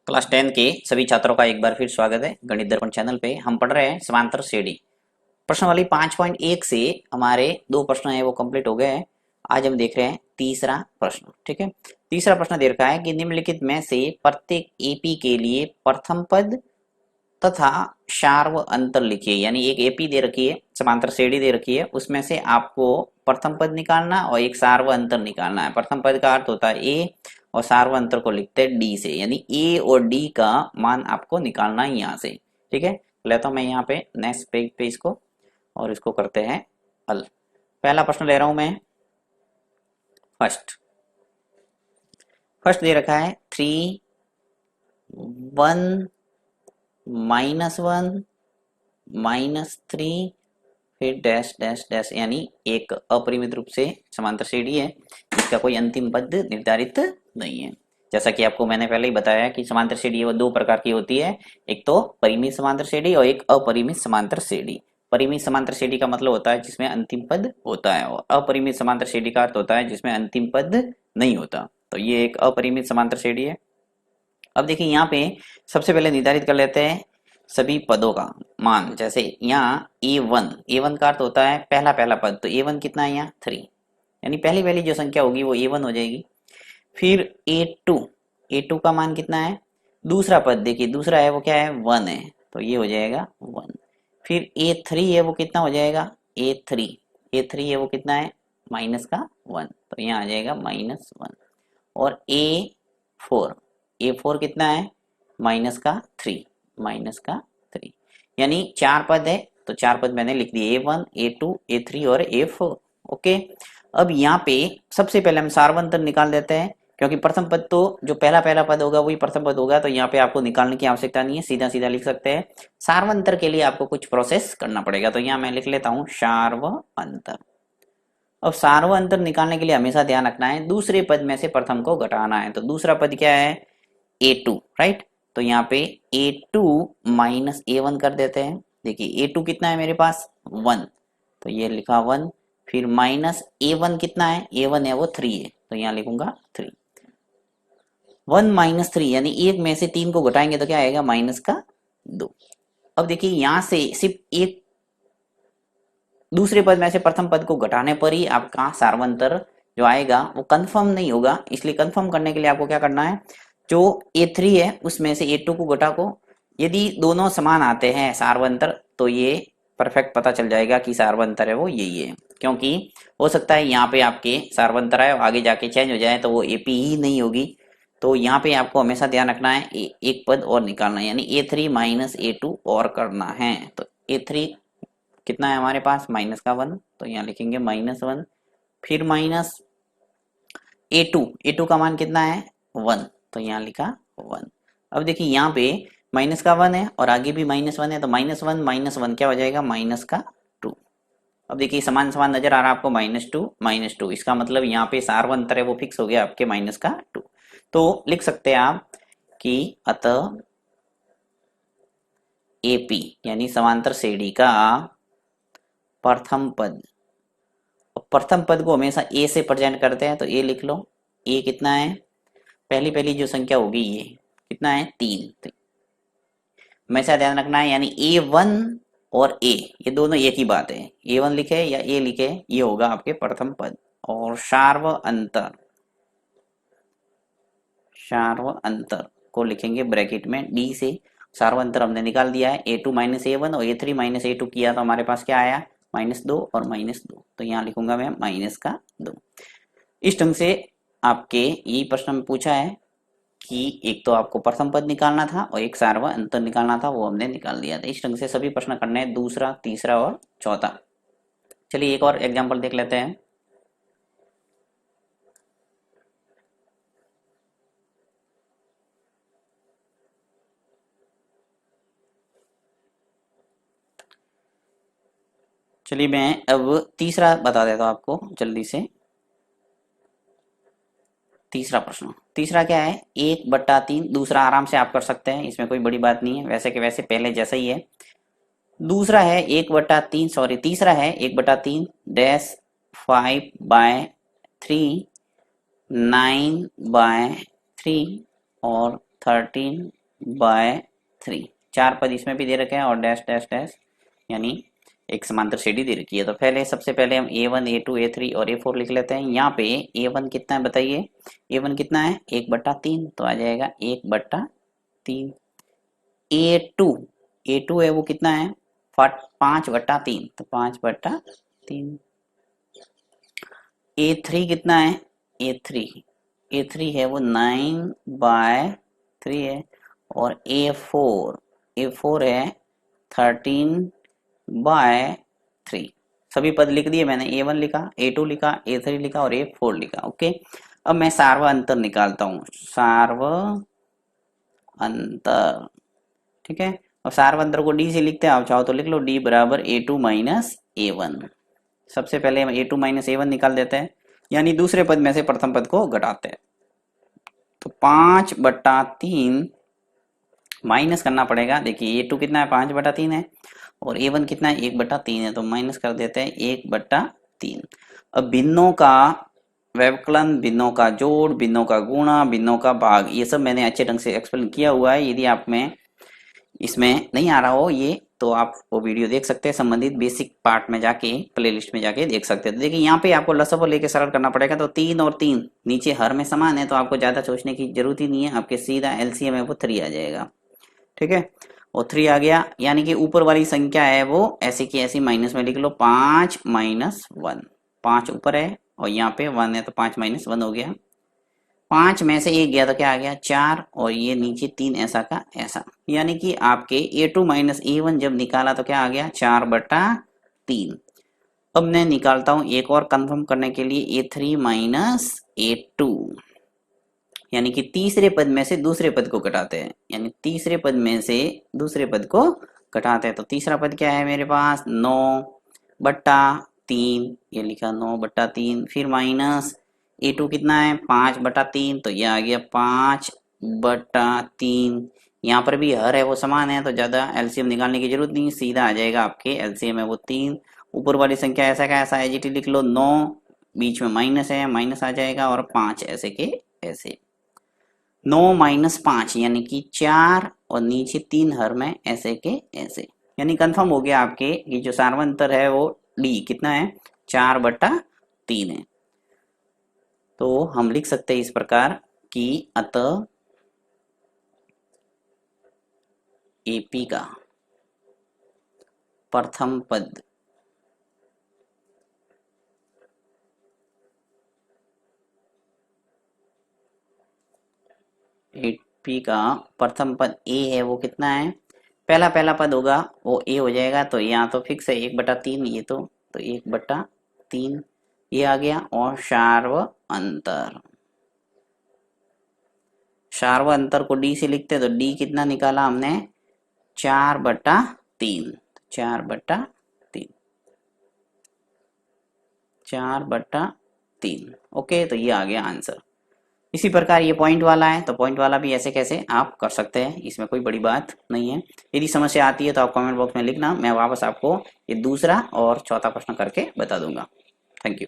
Class 10 के सभी छात्रों का एक बार फिर स्वागत है। गणित दर्पण चैनल पे हम पढ़ रहे हैं समांतर श्रेणी। प्रश्नावली 5.1 से हमारे दो प्रश्न है वो कंप्लीट हो गए हैं। आज हम देख रहे हैं तीसरा प्रश्न। ठीक है, तीसरा प्रश्न दे रखा है कि निम्नलिखित में से प्रत्येक एपी के लिए प्रथम पद तथा सार्व अंतर लिखिए। यानी एक एपी दे रखी है, समांतर श्रेणी दे रखी है, उसमें से आपको प्रथम पद निकालना और एक सार्व अंतर निकालना है। प्रथम पद का अर्थ होता है ए और सार्व अंतर को लिखते हैं डी से, यानी ए और डी का मान आपको निकालना है यहाँ से। ठीक है, लेता हूँ मैं यहाँ पे नेक्स्ट पेज पे इसको और इसको करते हैं हल। पहला प्रश्न ले रहा हूं मैं। फर्स्ट फर्स्ट दे रखा है 3 1 -1 -3 फिर डैश डैश डैश, यानी एक अपरिमित रूप से समांतर श्रेणी है, इसका कोई अंतिम पद निर्धारित नहीं है। जैसा कि आपको मैंने पहले ही बताया कि समांतर श्रेणी वो दो प्रकार की होती है, एक तो परिमित समांतर श्रेणी और एक अपरिमित समांतर श्रेणी। परिमित समांतर श्रेणी का मतलब होता है जिसमें अंतिम पद होता है, और अपरिमित समांतर श्रेणी का अर्थ होता है जिसमें अंतिम पद नहीं होता। तो ये एक अपरिमित समांतर श्रेणी है। अब देखिए यहाँ पे सबसे पहले निर्धारित कर लेते हैं सभी पदों का मान। जैसे यहाँ ए वन का अर्थ होता है पहला पहला पद, तो ए1 कितना है यहाँ 3, यानी पहली पहली जो संख्या होगी वो ए1 हो जाएगी। फिर ए2 का मान कितना है, दूसरा पद देखिए दूसरा है वो क्या है 1 है, तो ये हो जाएगा 1। फिर ए3 है वो कितना हो जाएगा ए3 है वो कितना है -1, तो यहाँ आ जाएगा -1। और ए4 कितना है -3, यानी चार पद है, तो चार पद मैंने लिख दिए ए1 ए2 ए3 और ए4। ओके, अब यहाँ पे सबसे पहले हम सार्वंतर निकाल देते हैं, क्योंकि प्रथम पद तो जो पहला पहला पद होगा वही प्रथम पद होगा, तो यहाँ पे आपको निकालने की आवश्यकता नहीं है, सीधा सीधा लिख सकते हैं। सार्वंतर के लिए आपको कुछ प्रोसेस करना पड़ेगा, तो यहाँ मैं लिख लेता हूँ सार्वंतर। अब सार्वंतर निकालने के लिए हमेशा ध्यान रखना है दूसरे पद में से प्रथम को घटाना है। तो दूसरा पद क्या है ए2, राइट, तो यहाँ पे ए2 -a1 कर देते हैं। देखिए ए2 कितना है मेरे पास 1, तो ये लिखा 1। फिर -a1 कितना है, a1 है वो 3 है, तो यहाँ लिखूंगा 3। 1 -3 यानी एक में से 3 को घटाएंगे तो क्या आएगा -2। अब देखिए यहाँ से सिर्फ एक दूसरे पद में से प्रथम पद को घटाने पर ही आपका सार्वंतर जो आएगा वो कंफर्म नहीं होगा। इसलिए कंफर्म करने के लिए आपको क्या करना है, जो ए3 है उसमें से ए2 को घटा को, यदि दोनों समान आते हैं सार्वंतर तो ये परफेक्ट पता चल जाएगा कि सार्वंतर है वो यही है। क्योंकि हो सकता है यहाँ पे आपके सार्वंतर आए और आगे जाके चेंज हो जाए तो वो एपी ही नहीं होगी। तो यहाँ पे आपको हमेशा ध्यान रखना है एक पद और निकालना है, यानी ए3 -a2 और करना है। तो ए3 कितना है हमारे पास -1, तो यहाँ लिखेंगे -1। फिर ए टू का मान कितना है 1, तो यहाँ लिखा 1। अब देखिए यहाँ पे -1 है और आगे भी -1 है, तो -1 क्या हो जाएगा -2। अब देखिए समान समान नजर आ रहा है आपको -2, इसका मतलब यहाँ पे सार्वंतर है वो फिक्स हो गया आपके -2। तो लिख सकते हैं आप कि अतः एपी यानी समांतर श्रेणी का प्रथम पद, प्रथम पद को हमेशा ए से प्रेजेंट करते हैं, तो ए लिख लो। ए कितना है, पहली पहली जो संख्या होगी ये कितना है 3, तो हमेशा ध्यान रखना है, यानी ए1 और ए ये दोनों एक ही बात है, ए1 लिखे या ए लिखे ये होगा आपके प्रथम पद। और सार्व अंतर को लिखेंगे ब्रैकेट में डी से। सार्व अंतर हमने निकाल दिया है, ए2 -a1 और ए3 -a2 किया तो हमारे पास क्या आया -2 और -2, तो यहाँ लिखूंगा मैं -2। इस ढंग से आपके ये प्रश्न में पूछा है कि एक तो आपको प्रथम पद निकालना था और एक सार्व अंतर निकालना था, वो हमने निकाल दिया था। इस ढंग से सभी प्रश्न करने हैं, दूसरा तीसरा और चौथा। चलिए एक और एग्जाम्पल देख लेते हैं। चलिए मैं अब तीसरा बता देता हूँ आपको जल्दी से। तीसरा प्रश्न, तीसरा क्या है 1/3, दूसरा आराम से आप कर सकते हैं, इसमें कोई बड़ी बात नहीं है, वैसे के वैसे पहले जैसा ही है। दूसरा है 1/3, सॉरी तीसरा है 1/3 डैश 5/3 9/3 और 13 बाय 3। 4 पद इसमें भी दे रखे हैं और डैश डैश डैश, यानी एक समांतर श्रेणी दे रखी है। तो पहले सबसे पहले हम a1 a2 a3 और a4 लिख लेते हैं। यहाँ पे a1 कितना है बताइए, a1 कितना है 1/3, तो आ जाएगा 1/3। a2 है वो कितना है 5/3, तो 5/3। a3 कितना है a3 है वो 9/3 है। और a4 है 13/3। सभी पद लिख दिए मैंने, a1 लिखा, a2 लिखा, a3 लिखा और a4 लिखा। ओके, अब मैं सार्व अंतर निकालता हूँ, सार्व अंतर, ठीक है। और सार्व अंतर को d से लिखते हैं, आप चाहो तो लिख लो d बराबर a2 माइनस a1। सबसे पहले हम a2 माइनस a1 निकाल देते हैं, यानी दूसरे पद में से प्रथम पद को घटाते हैं। तो 5/3 माइनस करना पड़ेगा। देखिए a2 कितना है 5/3 है और a1 कितना है 1/3 है, तो माइनस कर देते हैं 1/3। अब भिन्नों का व्यवकलन, भिन्नों का जोड़, भिन्नों का गुणा, भिन्नों का भाग, ये सब मैंने अच्छे ढंग से एक्सप्लेन किया हुआ है। यदि आप में इसमें नहीं आ रहा हो ये, तो आप वो वीडियो देख सकते हैं, संबंधित बेसिक पार्ट में जाके प्लेलिस्ट में जाके देख सकते हैं। तो देखिए यहाँ पे आपको लसअप लेके सरल करना पड़ेगा। तो 3 और 3 नीचे हर में समान है, तो आपको ज्यादा सोचने की जरूरत ही नहीं है, आपके सीधा एलसीएम है वो 3 आ जाएगा, ठीक है। और 3 आ गया, यानी कि ऊपर वाली संख्या है वो ऐसी की ऐसी माइनस में लिख लो, 5 - 1। 5 ऊपर है और यहाँ पे 1 है, तो 5 - 1 हो गया। 5 में से 1 गया तो क्या आ गया 4, और ये नीचे 3 ऐसा का ऐसा, यानी कि आपके a2 माइनस a1 जब निकाला तो क्या आ गया 4/3। अब मैं निकालता हूं एक और कंफर्म करने के लिए a3 माइनस a2, यानी कि तीसरे पद में से दूसरे पद को घटाते हैं, यानी तीसरे पद में से दूसरे पद को घटाते हैं। तो तीसरा पद क्या है मेरे पास 9/3, ये लिखा 9/3, फिर माइनस a2 कितना है 5/3, तो ये आ गया 5/3। यहाँ पर भी हर है वो समान है, तो ज्यादा एलसीएम निकालने की जरूरत नहीं, सीधा आ जाएगा आपके एलसीएम है वो 3। ऊपर वाली संख्या ऐसा का ऐसा एजीटी लिख लो, 9 बीच में माइनस है, माइनस आ जाएगा, और 5 ऐसे के ऐसे। 9 - 5 यानी कि 4, और नीचे 3 हर में ऐसे के ऐसे, यानी कंफर्म हो गया आपके ये जो सार्वंतर है वो डी कितना है 4/3 है। तो हम लिख सकते हैं इस प्रकार कि अतः एपी का प्रथम पद एपी का प्रथम पद ए है वो कितना है, पहला पद होगा वो ए हो जाएगा, तो यहाँ तो फिक्स है 1/3, ये तो 1/3 ये आ गया। और सार्व अंतर को डी से लिखते हैं, तो डी कितना निकाला हमने 4/3, 4/3। ओके, तो ये आ गया आंसर। इसी प्रकार ये पॉइंट वाला है, तो पॉइंट वाला भी ऐसे कैसे आप कर सकते हैं, इसमें कोई बड़ी बात नहीं है। यदि समस्या आती है तो आप कमेंट बॉक्स में लिखना, मैं वापस आपको ये दूसरा और चौथा प्रश्न करके बता दूंगा। Thank you.